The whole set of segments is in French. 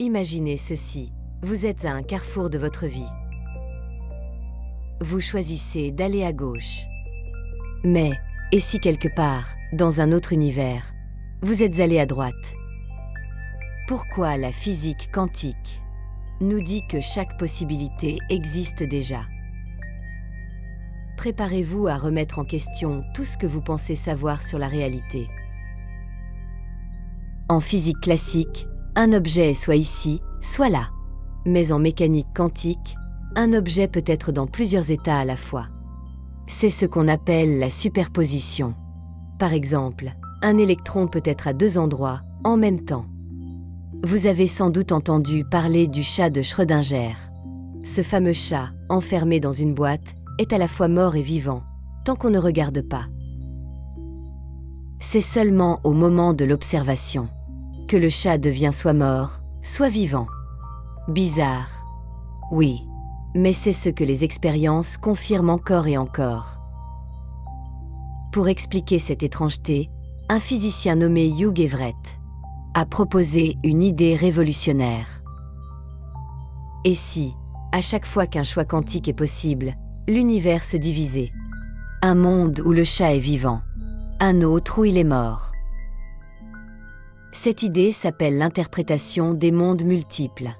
Imaginez ceci, vous êtes à un carrefour de votre vie. Vous choisissez d'aller à gauche. Mais, et si quelque part, dans un autre univers, vous êtes allé à droite? Pourquoi la physique quantique nous dit que chaque possibilité existe déjà? Préparez-vous à remettre en question tout ce que vous pensez savoir sur la réalité. En physique classique, un objet est soit ici, soit là. Mais en mécanique quantique, un objet peut être dans plusieurs états à la fois. C'est ce qu'on appelle la superposition. Par exemple, un électron peut être à deux endroits en même temps. Vous avez sans doute entendu parler du chat de Schrödinger. Ce fameux chat, enfermé dans une boîte, est à la fois mort et vivant, tant qu'on ne regarde pas. C'est seulement au moment de l'observation que le chat devient soit mort, soit vivant. Bizarre. Oui, mais c'est ce que les expériences confirment encore et encore. Pour expliquer cette étrangeté, un physicien nommé Hugh Everett a proposé une idée révolutionnaire. Et si, à chaque fois qu'un choix quantique est possible, l'univers se divisait? Un monde où le chat est vivant, un autre où il est mort. Cette idée s'appelle l'interprétation des mondes multiples.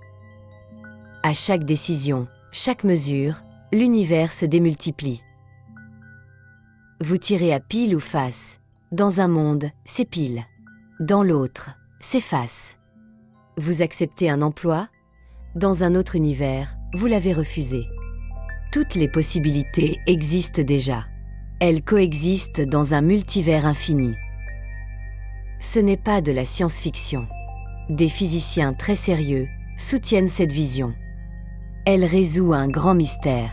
À chaque décision, chaque mesure, l'univers se démultiplie. Vous tirez à pile ou face. Dans un monde, c'est pile. Dans l'autre, c'est face. Vous acceptez un emploi. Dans un autre univers, vous l'avez refusé. Toutes les possibilités existent déjà. Elles coexistent dans un multivers infini. Ce n'est pas de la science-fiction. Des physiciens très sérieux soutiennent cette vision. Elle résout un grand mystère.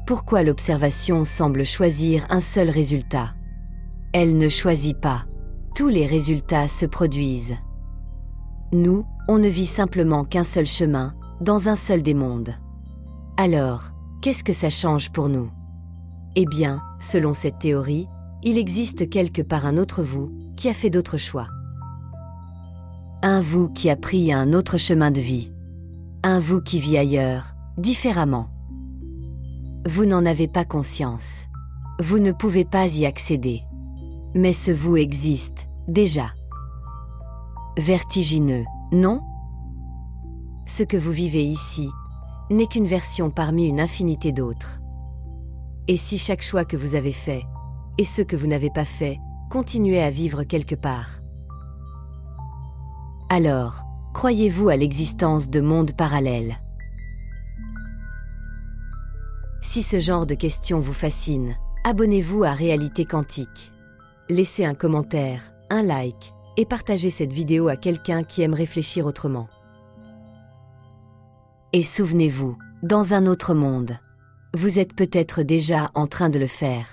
Pourquoi l'observation semble choisir un seul résultat? Elle ne choisit pas. Tous les résultats se produisent. Nous, on ne vit simplement qu'un seul chemin, dans un seul des mondes. Alors, qu'est-ce que ça change pour nous? Eh bien, selon cette théorie, il existe quelque part un autre vous qui a fait d'autres choix. Un vous qui a pris un autre chemin de vie. Un vous qui vit ailleurs, différemment. Vous n'en avez pas conscience. Vous ne pouvez pas y accéder. Mais ce vous existe, déjà. Vertigineux, non? Ce que vous vivez ici n'est qu'une version parmi une infinité d'autres. Et si chaque choix que vous avez fait, et ceux que vous n'avez pas fait, continuaient à vivre quelque part? Alors, croyez-vous à l'existence de mondes parallèles? Si ce genre de questions vous fascine, abonnez-vous à Réalité Quantique. Laissez un commentaire, un like, et partagez cette vidéo à quelqu'un qui aime réfléchir autrement. Et souvenez-vous, dans un autre monde, vous êtes peut-être déjà en train de le faire.